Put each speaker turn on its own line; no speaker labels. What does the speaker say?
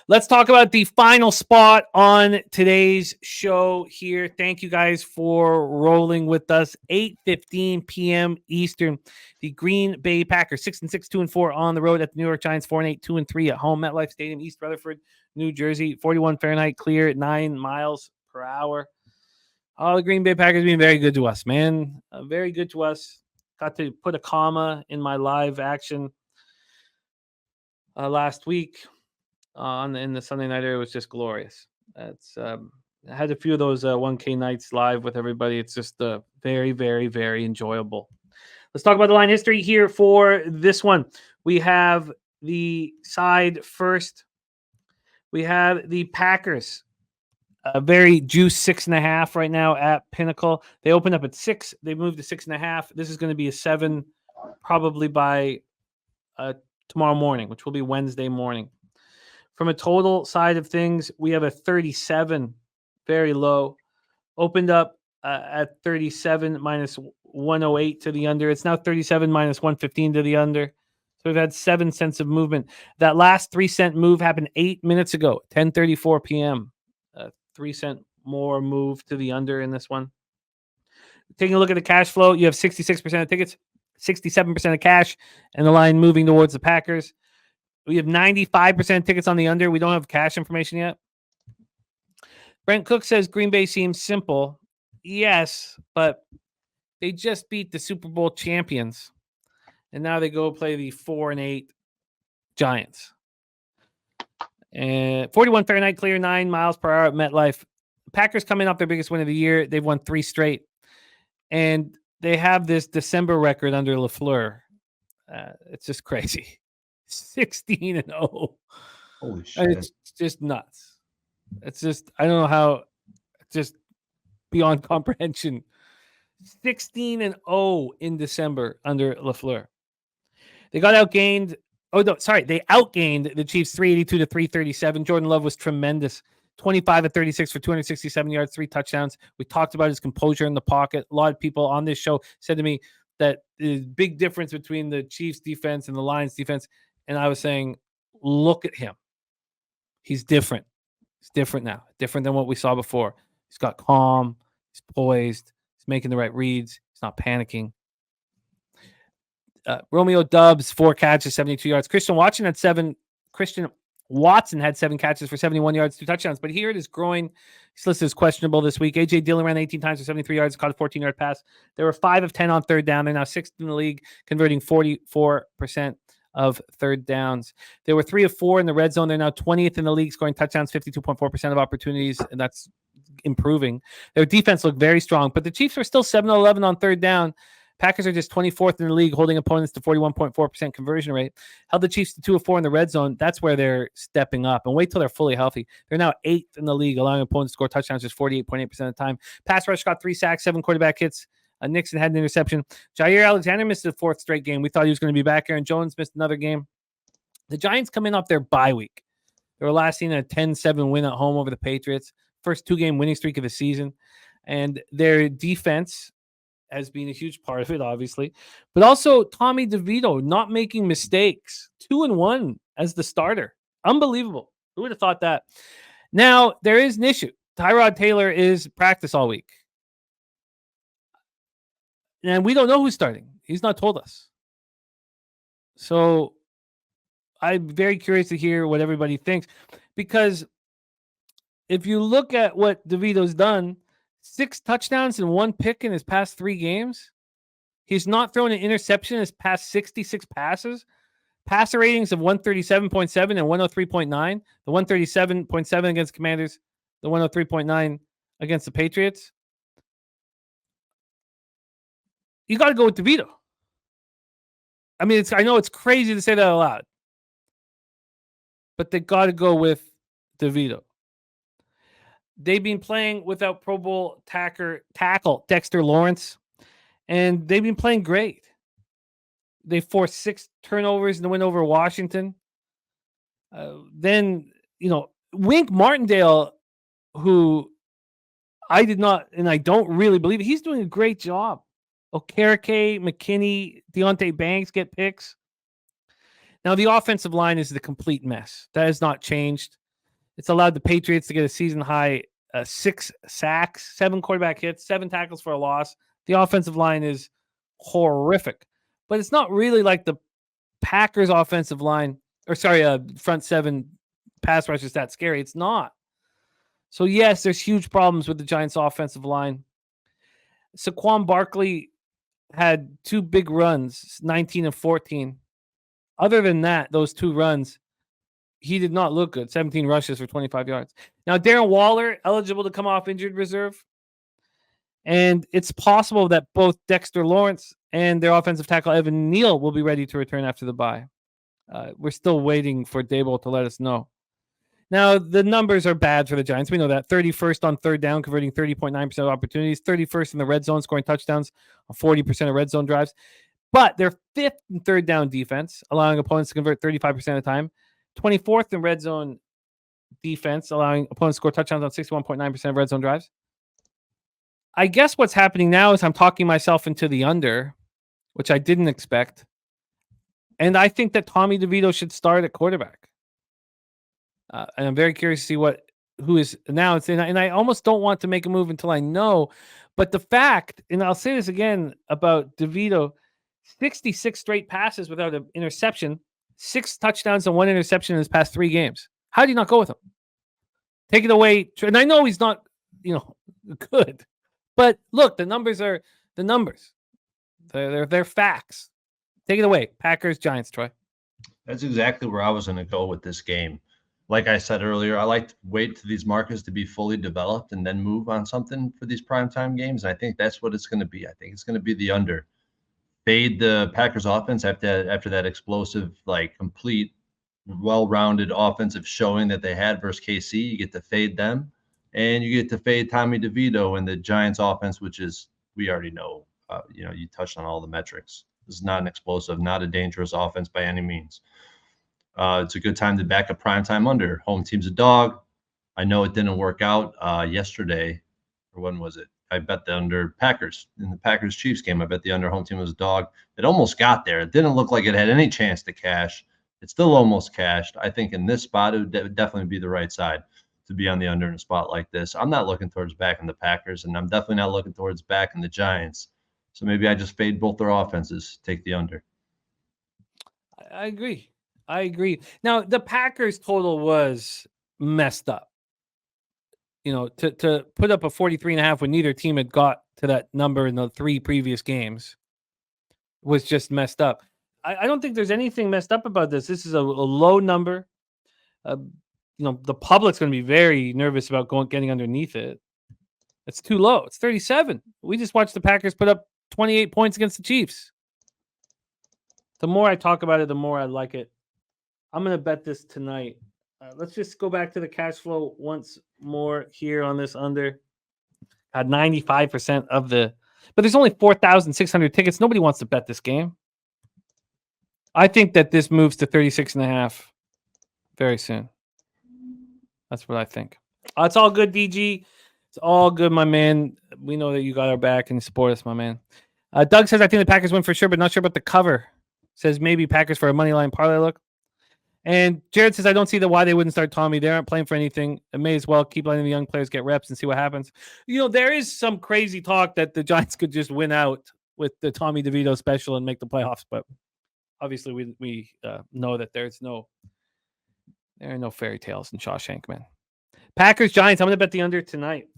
Let's talk about the final spot on today's show here. Thank you guys for rolling with us. 8:15 p.m. Eastern. The Green Bay Packers 6-6, 2-4 on the road at the New York Giants. 4-8, 2-3 at home. MetLife Stadium, East Rutherford, New Jersey. 41 Fahrenheit, clear at 9 miles per hour. Oh, the Green Bay Packers being very good to us, man. Very good to us. Got to put a comma in my live action last week. In the Sunday nighter, it was just glorious. It's I had a few of those 1K nights live with everybody. It's just very, very, very enjoyable. Let's talk about the line history here for this one. We have the side first. We have the Packers. A very juiced 6.5 right now at Pinnacle. They opened up at 6. They moved to 6.5. This is going to be a 7, probably by tomorrow morning, which will be Wednesday morning. From a total side of things, we have a 37, very low. Opened up at 37 minus 108 to the under. It's now 37 minus 115 to the under. So we've had 7 cents of movement. That last 3-cent move happened 8 minutes ago, 10:34 p.m. 3-cent more move to the under in this one. Taking a look at the cash flow, you have 66% of tickets, 67% of cash, and the line moving towards the Packers. We have 95% tickets on the under. We don't have cash information yet. Brent Cook says Green Bay seems simple. Yes, but they just beat the Super Bowl champions. And now they go play the 4-8 Giants. And 41 Fahrenheit, clear, 9 miles per hour at MetLife. Packers coming off their biggest win of the year. They've won 3 straight. And they have this December record under LaFleur. It's just crazy. 16-0.
Holy shit.
It's just nuts. It's just, I don't know how, just beyond comprehension. 16-0 in December under LaFleur. They got outgained. Oh, no, sorry. They outgained the Chiefs 382 to 337. Jordan Love was tremendous. 25 of 36 for 267 yards, 3 touchdowns. We talked about his composure in the pocket. A lot of people on this show said to me that the big difference between the Chiefs defense and the Lions defense. And I was saying, look at him. He's different. He's different now. Different than what we saw before. He's got calm. He's poised. He's making the right reads. He's not panicking. Romeo Doubs, 4 catches, 72 yards. Christian Watson had 7 catches for 71 yards, 2 touchdowns. But here it is growing. He's listed as questionable this week. A.J. Dillon ran 18 times for 73 yards, caught a 14-yard pass. They were 5 of 10 on third down. They're now 6th in the league, converting 44% of third downs. They were 3 of 4 in the red zone. They're now 20th in the league, scoring touchdowns, 52.4% of opportunities, and that's improving. Their defense looked very strong, but the Chiefs are still 7 of 11 on third down. Packers are just 24th in the league, holding opponents to 41.4% conversion rate. Held the Chiefs to 2 of 4 in the red zone. That's where they're stepping up. And wait till they're fully healthy. They're now 8th in the league, allowing opponents to score touchdowns just 48.8% of the time. Pass rush got 3 sacks, 7 quarterback hits. Nixon had an interception. Jair Alexander missed the 4th straight game. We thought he was going to be back. Aaron Jones missed another game. The Giants come in off their bye week. They were last seen a 10-7 win at home over the Patriots. First 2-game winning streak of the season. And their defense has been a huge part of it, obviously. But also Tommy DeVito not making mistakes. 2-1 as the starter. Unbelievable. Who would have thought that? Now, there is an issue. Tyrod Taylor is practice all week. And we don't know who's starting. He's not told us. So I'm very curious to hear what everybody thinks. Because if you look at what DeVito's done, 6 touchdowns and 1 pick in his past 3 games. He's not thrown an interception in his past 66 passes. Passer ratings of 137.7 and 103.9. The 137.7 against Commanders, the 103.9 against the Patriots. You got to go with DeVito. I mean, I know it's crazy to say that out loud, but they got to go with DeVito. They've been playing without Pro Bowl tackle Dexter Lawrence, and they've been playing great. They forced 6 turnovers in the win over Washington. Then, Wink Martindale, who I did not, and I don't really believe it, he's doing a great job. Okereke, McKinney, Deontay Banks get picks. Now, the offensive line is the complete mess. That has not changed. It's allowed the Patriots to get a season high 6 sacks, 7 quarterback hits, 7 tackles for a loss. The offensive line is horrific, but it's not really like the Packers offensive line, front 7 pass rush is that scary. It's not. So yes, there's huge problems with the Giants offensive line. Saquon Barkley had 2 big runs, 19 and 14. Other than that, those 2 runs, he did not look good. 17 rushes for 25 yards. Now, Darren Waller, eligible to come off injured reserve. And it's possible that both Dexter Lawrence and their offensive tackle, Evan Neal, will be ready to return after the bye. We're still waiting for Dable to let us know. Now, the numbers are bad for the Giants. We know that. 31st on third down, converting 30.9% of opportunities. 31st in the red zone, scoring touchdowns on 40% of red zone drives. But they're 5th in third down defense, allowing opponents to convert 35% of the time. 24th in red zone defense, allowing opponents to score touchdowns on 61.9% of red zone drives. I guess what's happening now is I'm talking myself into the under, which I didn't expect. And I think that Tommy DeVito should start at quarterback. And I'm very curious to see who is announced. And I almost don't want to make a move until I know. But the fact, and I'll say this again about DeVito, 66 straight passes without an interception, 6 touchdowns and 1 interception in his past 3 games. How do you not go with him? Take it away. And I know he's not, good. But look, the numbers are the numbers. They're facts. Take it away. Packers, Giants, Troy.
That's exactly where I was going to go with this game. Like I said earlier, I like to wait for these markets to be fully developed and then move on something for these primetime games. I think that's what it's going to be. I think it's going to be the under. Fade the Packers offense after that explosive, complete, well-rounded offensive showing that they had versus KC. You get to fade them, and you get to fade Tommy DeVito and the Giants offense, which is, we already know, you touched on all the metrics. This is not an explosive, not a dangerous offense by any means. It's a good time to back a primetime under. Home team's a dog. I know it didn't work out yesterday, or when was it? I bet the under Packers in the Packers-Chiefs game. I bet the under home team was a dog. It almost got there. It didn't look like it had any chance to cash. It still almost cashed. I think in this spot, it would definitely be the right side to be on the under in a spot like this. I'm not looking towards back in the Packers, and I'm definitely not looking towards back in the Giants. So maybe I just fade both their offenses, take the under.
I agree. Now, the Packers total was messed up. To put up a 43.5 when neither team had got to that number in the 3 previous games was just messed up. I don't think there's anything messed up about this. This is a low number. The public's going to be very nervous about getting underneath it. It's too low. It's 37. We just watched the Packers put up 28 points against the Chiefs. The more I talk about it, the more I like it. I'm going to bet this tonight. Let's just go back to the cash flow once more here on this under. 95% of but there's only 4,600 tickets. Nobody wants to bet this game. I think that this moves to 36.5 very soon. That's what I think. It's all good, DG. It's all good, my man. We know that you got our back and support us, my man. Doug says, I think the Packers win for sure, but not sure about the cover. Says maybe Packers for a money line parlay look. And Jared says, I don't see why they wouldn't start Tommy. They aren't playing for anything. It may as well keep letting the young players get reps and see what happens. There is some crazy talk that the Giants could just win out with the Tommy DeVito special and make the playoffs. But obviously we know that there are no fairy tales in Shawshank, man. Packers, Giants, I'm going to bet the under tonight.